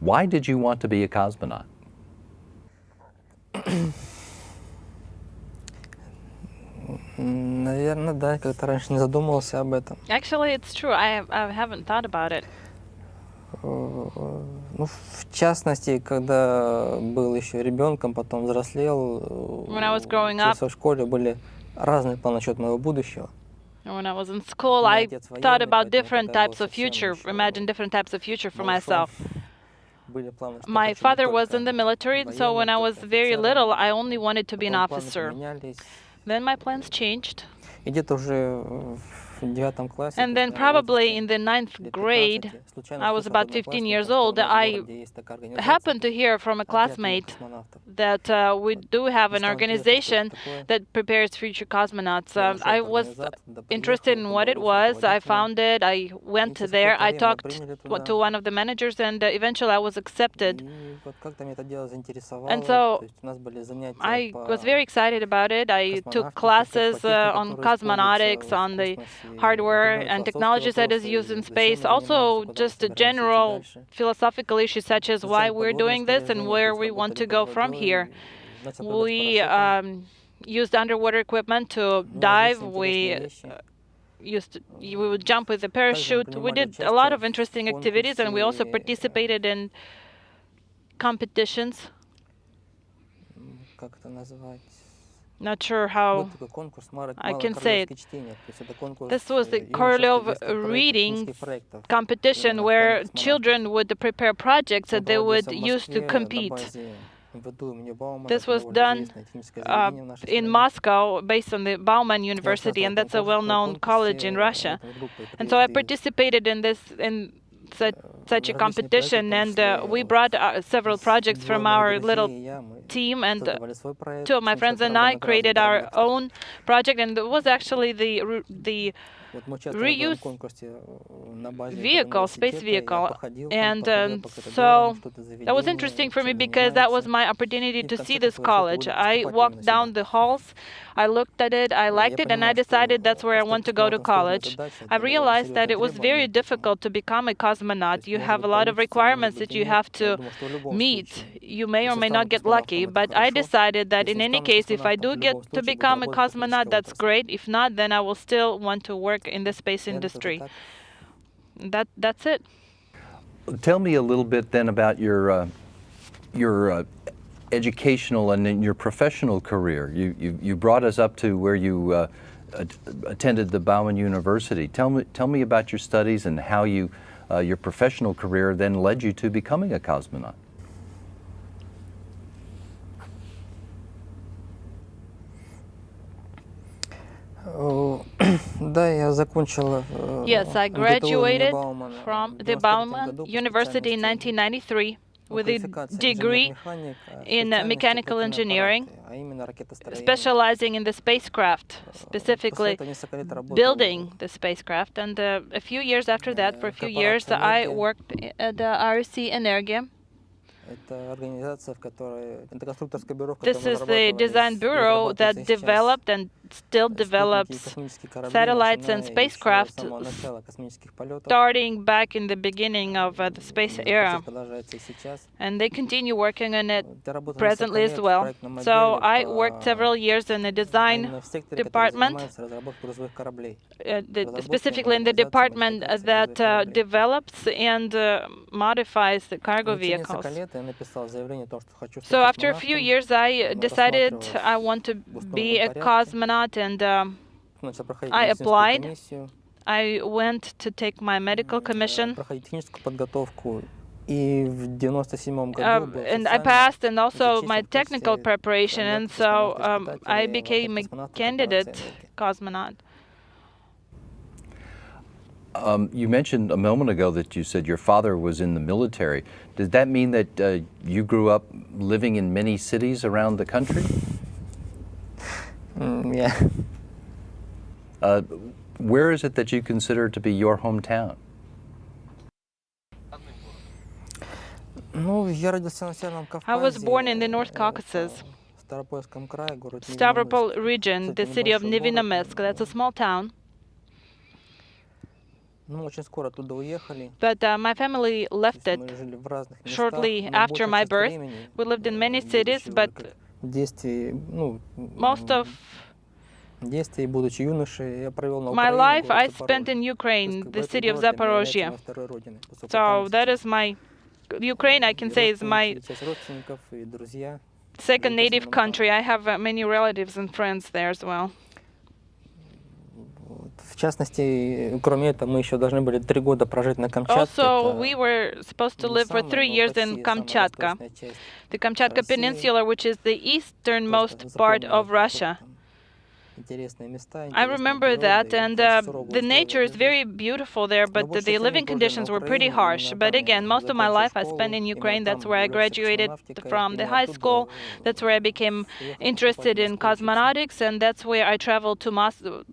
Why did you want to be a cosmonaut? Наверное, да, как-то раньше не задумывался об этом. Actually, it's true. I haven't thought about it. Ну, в частности, когда был еще ребенком, потом взрослел, When I was growing up, учился в школе, были разные планы насчет моего будущего. when I was in school, I thought about different types of future, imagined different types of future for myself. Были планы, что My хочу быть father was только in the military, so when I военным, was только very little, офицером. I only wanted to be an Потом планы officer. поменялись. Then my plans changed. И где-то уже в 9 классе, And then probably in the 9th grade, I was about 15 years old, I happened to hear from a classmate that we do have an organization that prepares future cosmonauts. I was interested in what it was. I found it. I went there. I talked to one of the managers, and eventually I was accepted. And so I was very excited about it. I took classes on cosmonautics, on the hardware and technologies that is used in space. Also, just general philosophical issues such as why we're doing this and where we want to go from here. We used underwater equipment to dive. We would jump with a parachute. We did a lot of interesting activities, and we also participated in competitions. Not sure how I can say it. This was the Korolov reading competition where children would prepare projects that they would use to compete. This was done in Moscow, based on the Bauman University, and that's a well-known college in Russia. And so I participated in such a competition, and we brought several projects from our little team, and two of my friends and I created our own project, and it was actually the reuse vehicle, space vehicle. And so that was interesting for me because that was my opportunity to see this college. I walked down the halls, I looked at it, I liked it, and I decided that's where I want to go to college. I realized that it was very difficult to become a cosmonaut. You have a lot of requirements that you have to meet. You may or may not get lucky, but I decided that in any case, if I do get to become a cosmonaut, that's great. If not, then I will still want to work in the space industry. That's it. Tell me a little bit then about your educational and in your professional career. You brought us up to where you attended the Bauman University. Tell me about your studies and how your professional career then led you to becoming a cosmonaut. Yes, I graduated from the Bauman University in 1993 with a degree in mechanical engineering, specializing in the spacecraft, specifically building the spacecraft. And a few years after that, for a few years, I worked at the RC Energia. This is the design bureau that developed and still develops satellites and spacecraft, starting back in the beginning of the space era. And they continue working on it presently as well. So I worked several years in the design department, specifically in the department that develops and modifies the cargo vehicles. So after a few years, I decided I want to be a cosmonaut, and I applied. I went to take my medical commission. And I passed, and also my technical preparation, and so I became a candidate cosmonaut. You mentioned a moment ago that you said your father was in the military. Does that mean that you grew up living in many cities around the country? Yeah. Where is it that you consider to be your hometown? I was born in the North Caucasus, Stavropol region, the city of Nevinomesk. That's a small town. But my family left it shortly after my birth. We lived in many cities, but most of my life I spent in Ukraine, the city of Zaporozhye. So that is my Ukraine, I can say, is my second native country. I have many relatives and friends there as well. Also, we were supposed to live for 3 years in Kamchatka, the Kamchatka Peninsula, which is the easternmost part of Russia. I remember that, and the nature is very beautiful there, but the living conditions were pretty harsh. But again, most of my life I spent in Ukraine. That's where I graduated from the high school. That's where I became interested in cosmonautics, and that's where I traveled to Moscow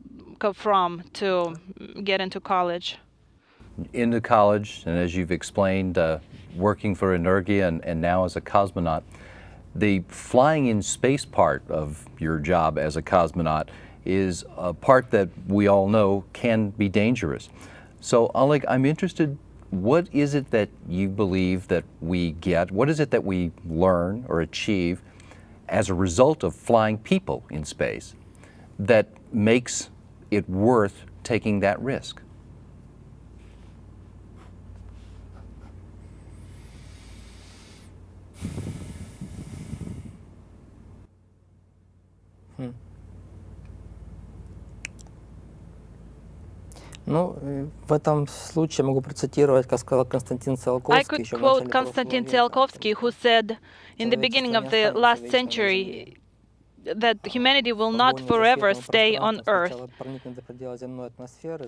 from to get into college. Into college, and as you've explained, working for Energia and now as a cosmonaut, the flying in space part of your job as a cosmonaut is a part that we all know can be dangerous. So, Oleg, I'm interested, what is it that you believe that we get, what is it that we learn or achieve as a result of flying people in space that makes it worth taking that risk? В этом случае могу процитировать, как сказал Константин Циолковский. I could quote Konstantin Tsiolkovsky, who said in the beginning of the last century that humanity will not forever stay on Earth,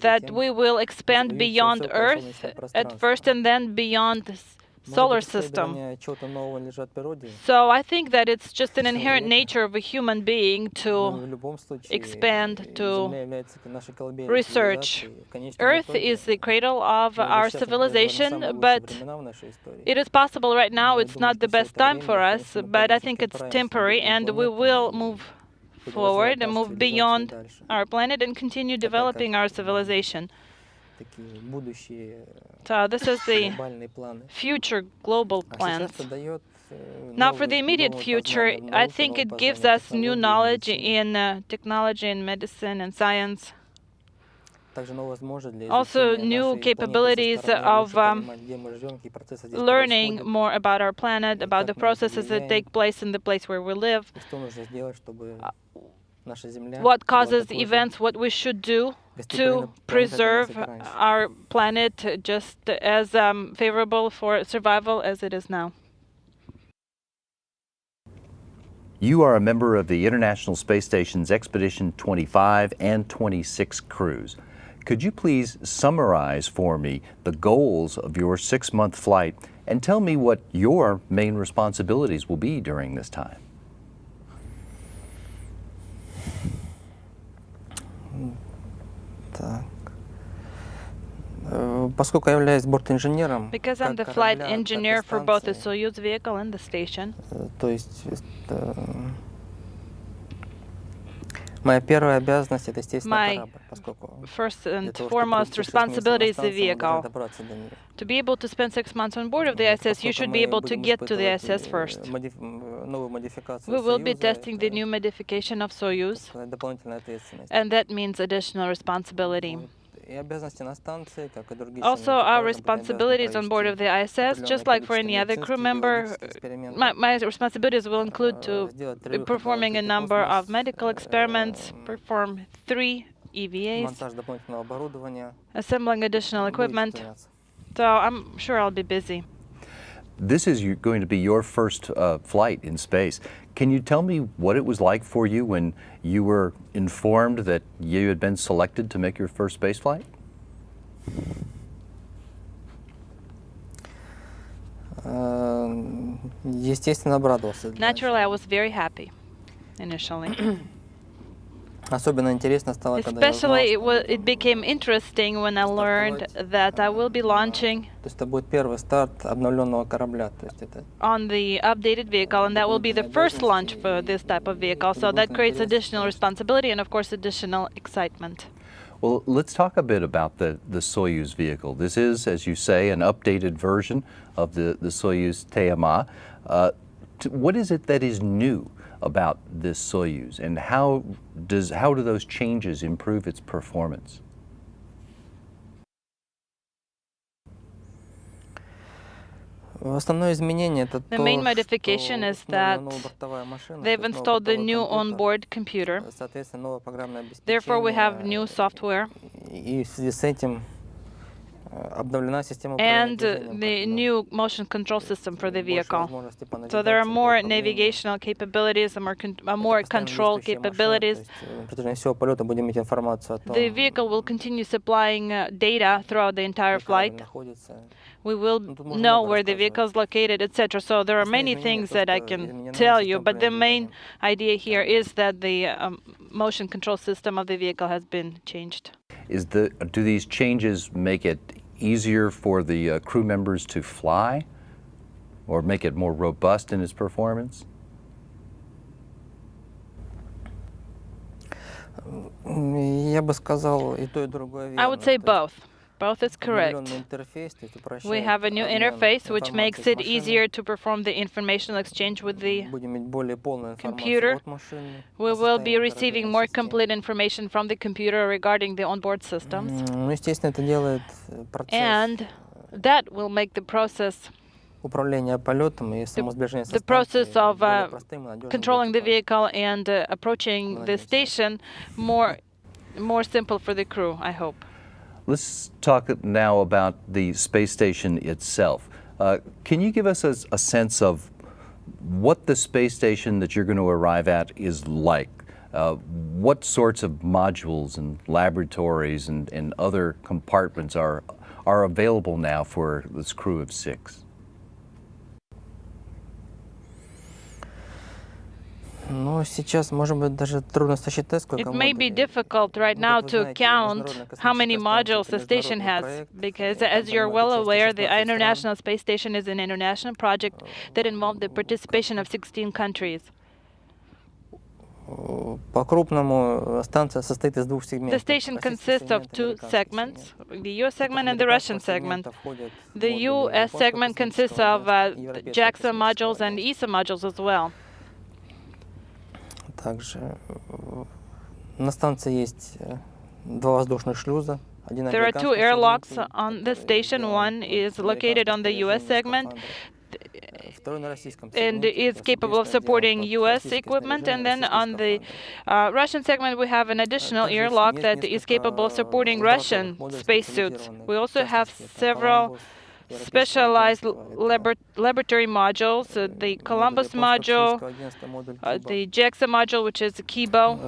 that we will expand beyond Earth at first and then beyond the solar system. So I think that it's just an inherent nature of a human being to expand, to research. Earth is the cradle of our civilization, but it is possible right now it's not the best time for us, but I think it's temporary, and we will move forward and move beyond our planet and continue developing our civilization. So this is the future global plans. Now for the immediate future, I think it gives us new knowledge in technology and medicine and science. Also new capabilities of learning more about our planet, about the processes that take place in the place where we live, what causes events, what we should do to preserve our planet just as favorable for survival as it is now. You are a member of the International Space Station's Expedition 25 and 26 crews. Could you please summarize for me the goals of your 6-month flight and tell me what your main responsibilities will be during this time? Because I'm the flight engineer for both the Soyuz vehicle and the station, my first and foremost responsibility is the vehicle. To be able to spend 6 months on board of the ISS, you should be able to get to the ISS first. We will be testing the new modification of Soyuz, and that means additional responsibility. Also, our responsibilities on board of the ISS, just like for any other crew member, my responsibilities will include to performing a number of medical experiments, perform 3 EVAs, assembling additional equipment. So I'm sure I'll be busy. This is going to be your first flight in space. Can you tell me what it was like for you when you were informed that you had been selected to make your first space flight? Naturally, I was very happy initially. Especially, it became interesting when I learned that I will be launching on the updated vehicle, and that will be the first launch for this type of vehicle. So that creates additional responsibility and, of course, additional excitement. Well, let's talk a bit about the Soyuz vehicle. This is, as you say, an updated version of the Soyuz TMA. What is it that is new about this Soyuz, and how do those changes improve its performance? The main modification is that they've installed the new onboard computer. Therefore, we have new software and the new motion control system for the vehicle. So there are more navigational capabilities, more control capabilities. The vehicle will continue supplying data throughout the entire flight. We will know where the vehicle is located, etc. So there are many things that I can tell you, but the main idea here is that the motion control system of the vehicle has been changed. Do these changes make it easier for the crew members to fly, or make it more robust in its performance? I would say both. Both is correct. We have a new interface which makes it easier to perform the informational exchange with the computer. We will be receiving more complete information from the computer regarding the onboard systems. And that will make the process of controlling the vehicle and approaching the station more simple for the crew, I hope. Let's talk now about the space station itself. Can you give us a sense of what the space station that you're going to arrive at is like? What sorts of modules and laboratories and other compartments are available now for this crew of 6? It may be difficult right now to count how many modules the station has, because as you're well aware, the International Space Station is an international project that involved the participation of 16 countries. The station consists of 2 segments, the US segment and the Russian segment. The US segment consists of JAXA modules and ESA modules as well. There are 2 airlocks on the station. One is located on the US segment and is capable of supporting US equipment, and then on the Russian segment we have an additional airlock that is capable of supporting Russian spacesuits. We also have several specialized laboratory modules, the Columbus module, the JAXA module, which is the KIBO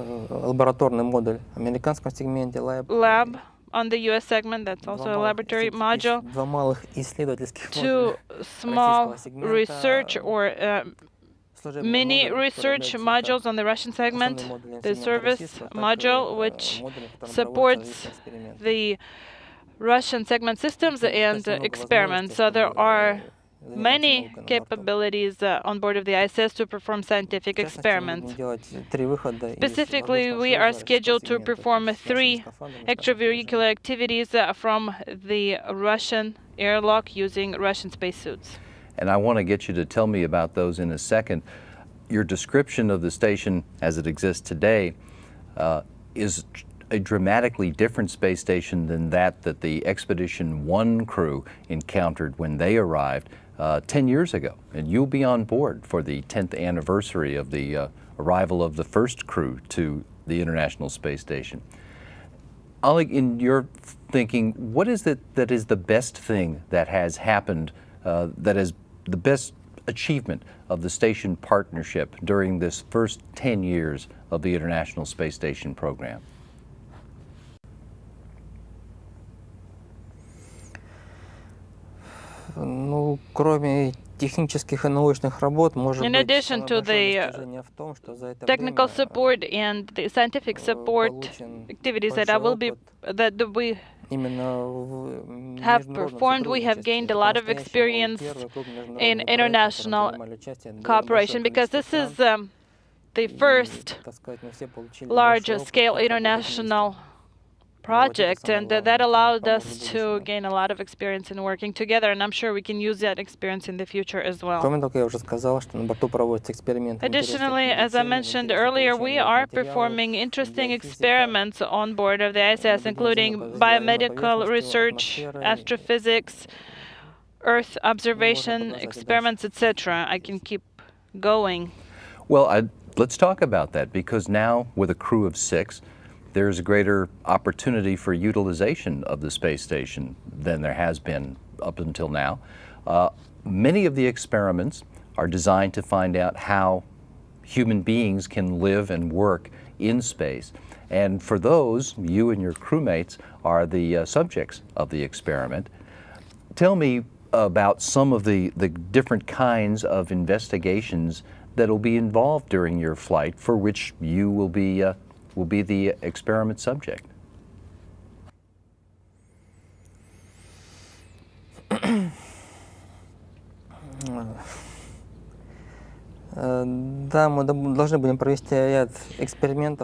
lab on the US segment, that's also a laboratory module. 2 small research or mini research modules on the Russian segment, the service module, which supports the Russian segment systems and experiments. So there are many capabilities on board of the ISS to perform scientific experiments. Specifically, we are scheduled to perform 3 extravehicular activities from the Russian airlock using Russian spacesuits. And I want to get you to tell me about those in a second. Your description of the station as it exists today is a dramatically different space station than that the Expedition 1 crew encountered when they arrived 10 years ago. And you'll be on board for the 10th anniversary of the arrival of the first crew to the International Space Station. Oleg, in your thinking, what is it that is the best thing that has happened, that is the best achievement of the station partnership during this first 10 years of the International Space Station program? In addition to the technical support and the scientific support activities that we have performed, we have gained a lot of experience in international cooperation, because this is the first large-scale international project, and that allowed us to gain a lot of experience in working together, and I'm sure we can use that experience in the future as well. Additionally, as I mentioned earlier, we are performing interesting experiments on board of the ISS, including biomedical research, astrophysics, Earth observation experiments, etc. I can keep going. Well, let's talk about that, because now with a crew of 6, there's a greater opportunity for utilization of the space station than there has been up until now. Many of the experiments are designed to find out how human beings can live and work in space. And for those, you and your crewmates are the subjects of the experiment. Tell me about some of the different kinds of investigations that will be involved during your flight, for which you will be the experiment subject.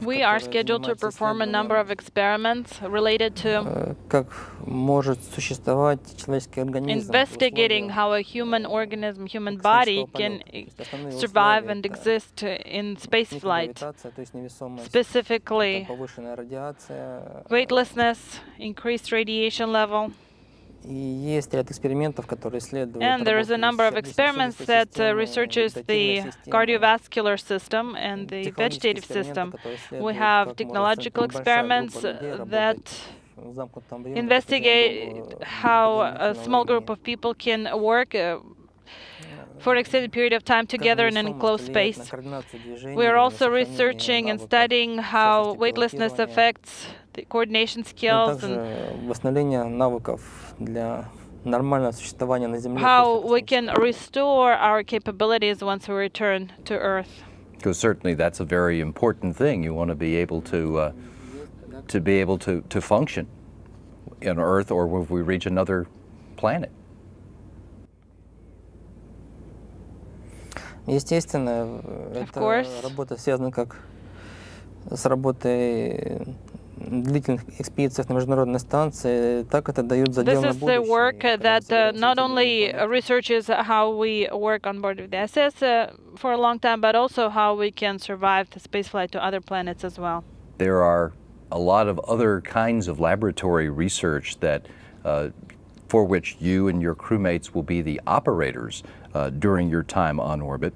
We are scheduled to perform a number of experiments related to investigating how a human organism, human body can survive and exist in spaceflight. Specifically, weightlessness, increased radiation level. And there is a number of experiments that researches the cardiovascular system and the vegetative system. We have technological experiments that investigate how a small group of people can work for an extended period of time together in an enclosed space. We are also researching and studying how weightlessness affects the coordination skills and how we can restore our capabilities once we return to Earth. Because certainly that's a very important thing. You want to be able to function on Earth, or if we reach another planet. Of course, this is the work that not only researches how we work on board of the ISS for a long time, but also how we can survive the spaceflight to other planets as well. There are a lot of other kinds of laboratory research that for which you and your crewmates will be the operators during your time on orbit.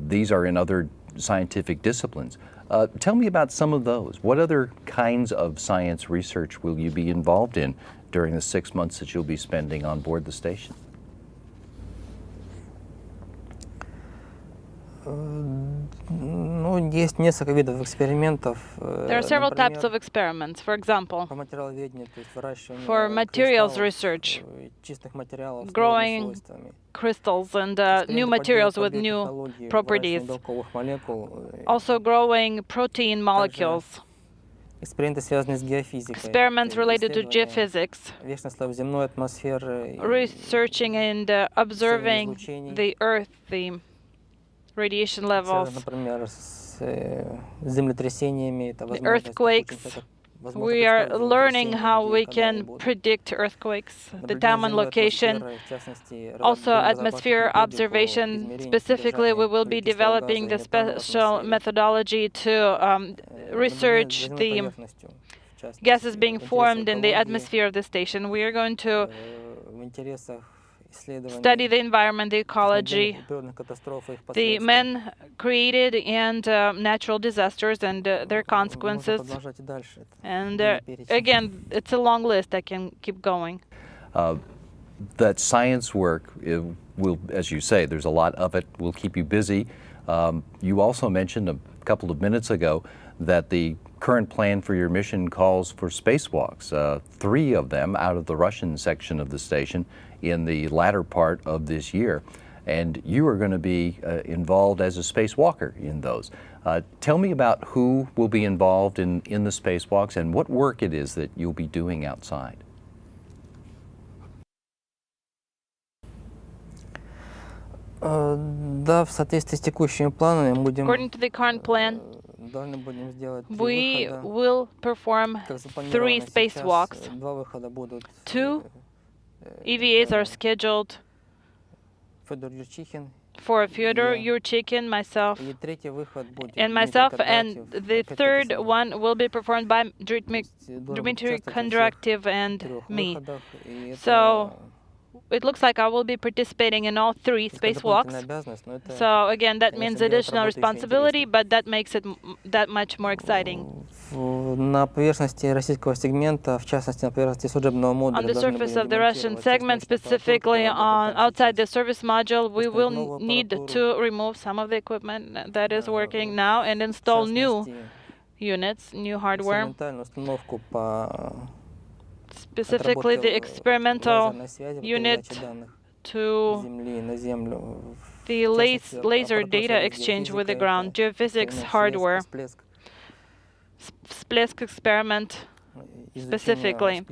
These are in other scientific disciplines. Tell me about some of those. What other kinds of science research will you be involved in during the 6 months that you'll be spending on board the station? There are several types of experiments. For example, for materials research, growing crystals and new materials with new properties. Also growing protein molecules. Experiments related to geophysics. Researching and observing the Earth, the radiation levels, the earthquakes. We are learning how we can predict earthquakes, the time and location. Also, atmosphere observation. Specifically, we will be developing the special methodology to research the gases being formed in the atmosphere of the station. We are going to study the environment, the ecology, the man-created and natural disasters and their consequences. And again, it's a long list. I can keep going. That science work will, as you say, there's a lot of it, will keep you busy. You also mentioned a couple of minutes ago that the current plan for your mission calls for spacewalks, 3 of them out of the Russian section of the station in the latter part of this year. And you are going to be involved as a spacewalker in those. Tell me about who will be involved in the spacewalks and what work it is that you'll be doing outside. According to the current plan, We will perform 3 spacewalks. 2 EVAs are scheduled for Fyodor Yurchikhin, myself, and the third one will be performed by Dmitry Kondratyev and me. So it looks like I will be participating in all 3 spacewalks. So again, that means additional responsibility, but that makes it that much more exciting. On the surface of the Russian segment, specifically outside the service module, we will need to remove some of the equipment that is working now and install new units, new hardware. Specifically the experimental unit to the laser data exchange with the ground, geophysics hardware, Splesk experiment specifically,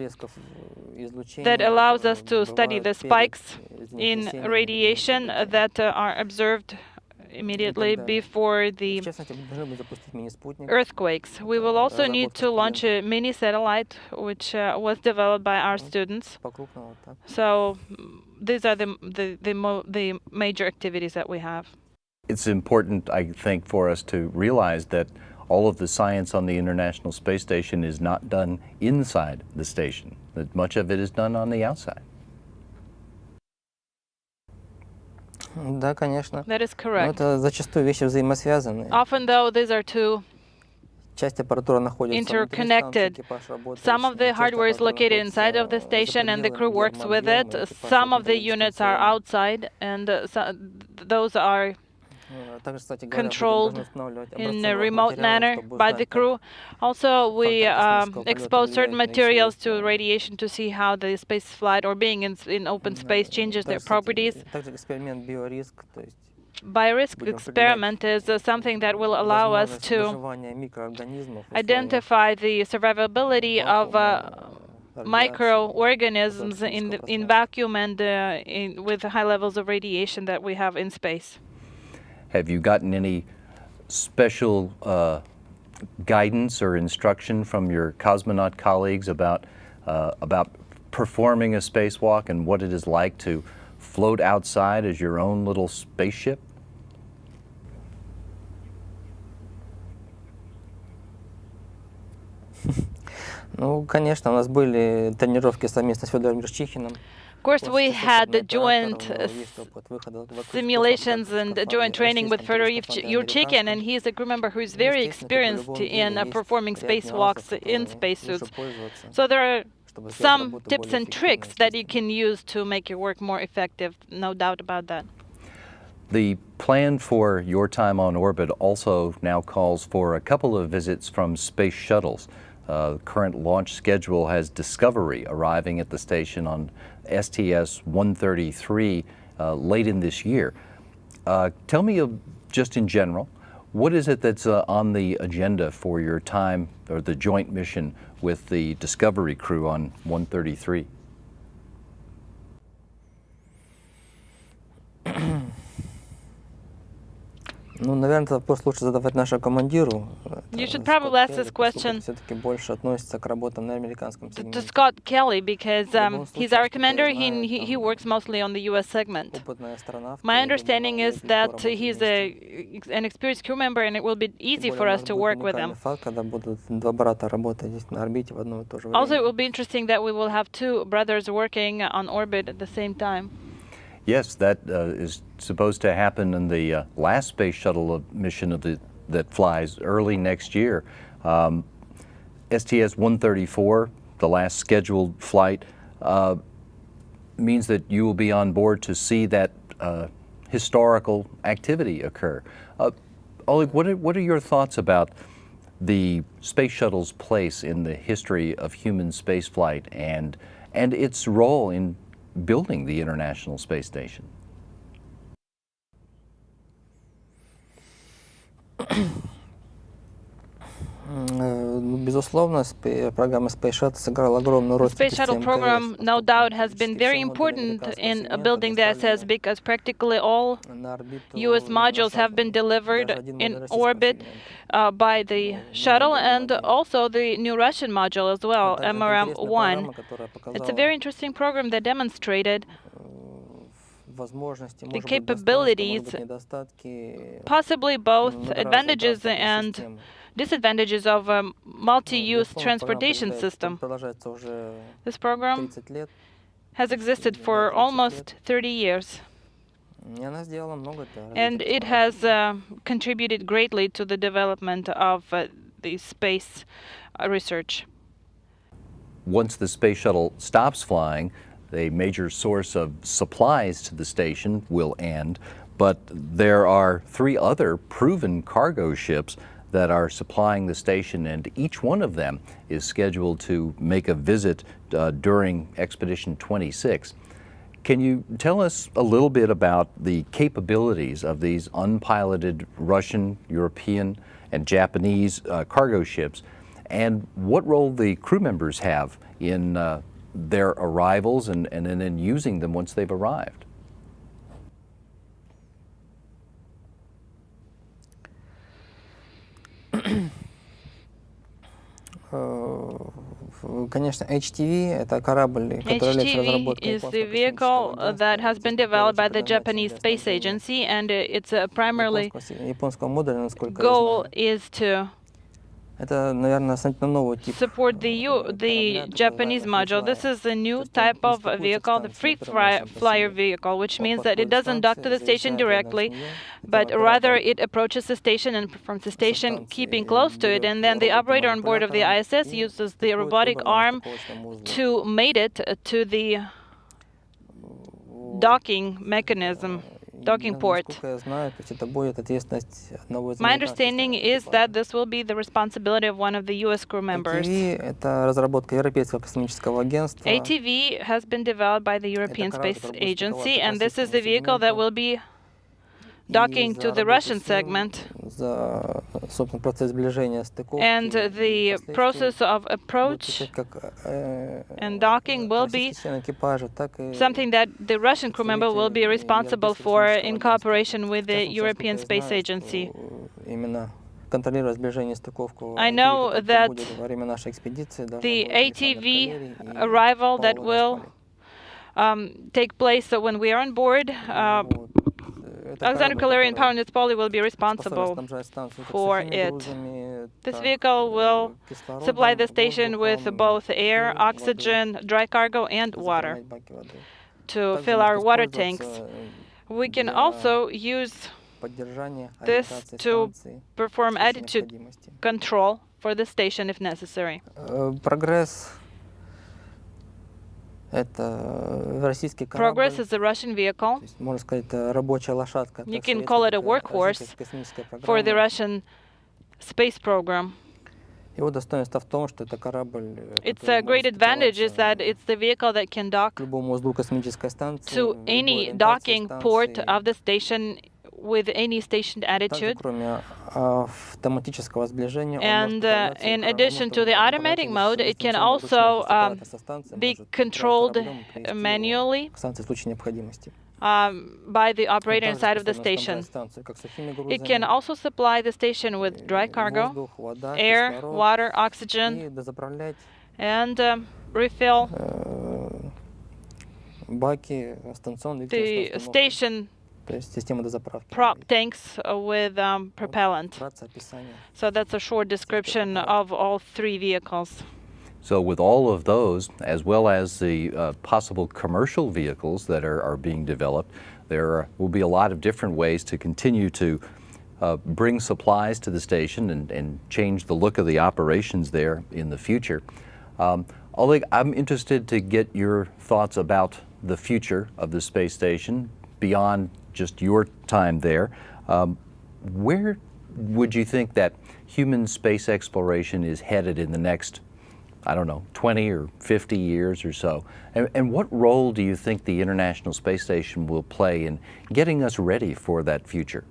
that allows us to study the spikes in radiation that are observed immediately before the earthquakes. We will also need to launch a mini satellite, which was developed by our students. So these are the major activities that we have. It's important, I think, for us to realize that all of the science on the International Space Station is not done inside the station, that much of it is done on the outside. That is correct. Often, though, these are two interconnected. Some of the hardware is located inside of the station and the crew works with it. Some of the units are outside, and those are controlled in a remote manner by the crew. Also, we expose certain materials to radiation to see how the space flight or being in open space changes their properties. Biorisk experiment is something that will allow us to identify the survivability of microorganisms in vacuum and with high levels of radiation that we have in space. Have you gotten any special guidance or instruction from your cosmonaut colleagues about performing a spacewalk and what it is like to float outside as your own little spaceship? Ну, конечно, у нас были тренировки совместно с Федором Юрчихиным. Of course, we had the joint simulations and joint training with Foray Yurchikhin, and he is a crew member who is very experienced in performing spacewalks in spacesuits. So there are some tips and tricks that you can use to make your work more effective, no doubt about that. The plan for your time on orbit also now calls for a couple of visits from space shuttles. Current launch schedule has Discovery arriving at the station on STS-133 late in this year. Tell me, just in general, what is it that's on the agenda for your time or the joint mission with the Discovery crew on 133? Ну, наверное, этот вопрос лучше задавать нашему командиру. You should probably ask this question все-таки больше относится к работам на американском to сегменте. Scott Kelly, because he's our commander. He works mostly on the U.S. segment. My understanding is that he's an experienced crew member, and it will be easy for us to work with him. Когда будут два брата работать здесь на орбите в одно и то же время. Also, it will be interesting that we will have 2 brothers working on orbit at the same time. Yes, that is supposed to happen in the last space shuttle mission that flies early next year. STS-134, the last scheduled flight, means that you will be on board to see that historical activity occur. Oleg, what are your thoughts about the space shuttle's place in the history of human spaceflight and its role in building the International Space Station? Безусловно, программа Space Shuttle сыграла огромную роль The в Space строительстве Shuttle program, МКС, no поскольку doubt, has been практически very все модули important американского in континента building the SS доставлены because practically all на орбиту US именно modules have been шаттлами. delivered Даже один in модуль российского orbit сегмента. by the Мы shuttle модуль and м also the new Russian module as well, Это интересная MRM-1. программа, которая It's a показала very interesting program that demonstrated возможности, the может быть, достоинства, может capabilities, быть, недостатки possibly both многоразовой advantages транспортной and системы. disadvantages of a multi-use Безусловно, программа transportation system. продолжается уже This program 30 лет, has existed да, for 30 лет. almost 30 years. И она сделала много для And развития it космонавтики. has contributed greatly to the development of the space research. Once the space shuttle stops flying, a major source of supplies to the station will end, but there are 3 other proven cargo ships that are supplying the station, and each one of them is scheduled to make a visit during Expedition 26. Can you tell us a little bit about the capabilities of these unpiloted Russian, European, and Japanese cargo ships, and what role the crew members have in their arrivals and then using them once they've arrived? Конечно, HTV — это корабль, который является HTV разработкой is the японского vehicle космического that has агентства. been Здесь, в первую developed by очередь, the Japanese предназначен для Space снабжения Agency, and its primarily японского модуля, насколько я goal знаю. is to Это, наверное, сравнительно новый тип support the корабля, который Japanese называется module. This Free is a new Fly. То есть он type не of стыкуется к vehicle, the станции free напрямую сам по flyer себе. vehicle, which Он means that it подходит к doesn't dock to станции, the station зависает рядом с directly, нее, и там but rather оператор it approaches the station and performs the со station keeping станции close to it, берет and then the operator on board of the робот-манипулятора ISS и uses the стыкует robotic выбранному arm стыковочному узлу. to mate it to the docking mechanism, docking port. Насколько я знаю, то есть это будет ответственность одного из My американских understanding членов is экипажа. that this will be the responsibility of one of the US crew members. ATV — это разработка Европейского космического агентства. ATV has been developed by the European корабль, Space который будет Agency, стыковаться к and this is the российскому vehicle that сегменту. will be И docking за to the работу Russian с ним, segment. за, собственно, процесс сближения, стыковки And the и process of будет approach отвечать как and docking will be российский член экипажа, так и something that the Russian crew member will be responsible for in cooperation with the В частности, European насколько я Space знаю, Agency. что именно контролируя сближение и стыковку I ATV, know который that прибудет во время нашей экспедиции, должны The будут Александр ATV Калерий и arrival that Павел will Гаспалин. take place when we are on board. Вот. Это Alexander корабль, Kaleri and который Paul Nitzpoli will be способен responsible снабжать станцию как for сухими it. грузами, This так, vehicle will кислородом, supply the station with воздухом both и air, водой, oxygen, dry cargo, and water заполнять баки воды. to Также fill может our water tanks. использоваться We can для also use поддержания this ориентации to станции perform в случае attitude необходимости. control for the station if necessary. Прогресс — это российский Progress корабль. is a Russian vehicle. То есть, можно сказать, это рабочая лошадка. You как can советской, call it a так и workhorse российской космической for the программы. Russian space program. Его достоинство в том, что это корабль, Its который great может advantage is that стыковаться it's the vehicle that can dock к любому узлу космической станции, to в любой any ориентации docking port станции. of the station with any station Также, attitude. кроме автоматического сближения, он And может управляться in и addition to the automatic mode, it can also be controlled manually к станции в случае необходимости. by the operator Он также inside of the способен station. снабжать станцию как сухими It can грузами, also supply the station with dry cargo, воздух, вода, air, кислород, water, oxygen, и дозаправлять and refill баки станционной the двигательной установки. station То есть система дозаправки. prop tanks with propellant. Вкратце описание. So that's a short description of all 3 vehicles. So with all of those, as well as the possible commercial vehicles that are being developed, there will be a lot of different ways to continue to bring supplies to the station and change the look of the operations there in the future. Oleg, I'm interested to get your thoughts about the future of the space station beyond just your time there. Where would you think that human space exploration is headed in the next, I don't know, 20 or 50 years or so? And what role do you think the International Space Station will play in getting us ready for that future?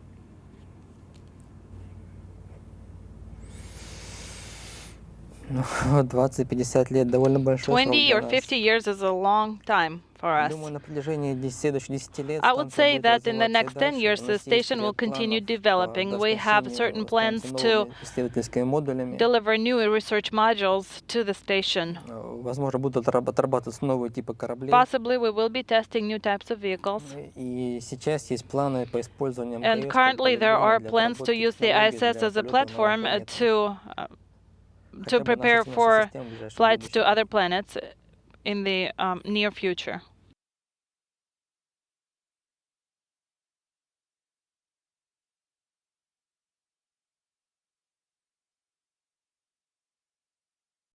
20-50 лет довольно большой срок 20 для or нас. 50 years is a long time for us. Думаю, на протяжении следующих 10 лет I would станция say будет that in the развиваться и next 10 дальше. years, У the нас есть station will ряд continue планов по developing. We have certain оснащению plans станции to новыми исследовательскими модулями. deliver new research modules to the station. Возможно, будут отрабатываться новые типы кораблей. Possibly, we will be testing new types of vehicles. И сейчас есть планы по использованию And МКС как currently, there полигона are для plans to отработки use the технологий ISS для as a полетов на platform новые планеты. to Хотя бы наша prepare Солнечная for система в ближайшем flights to будущем. other planets in the near future.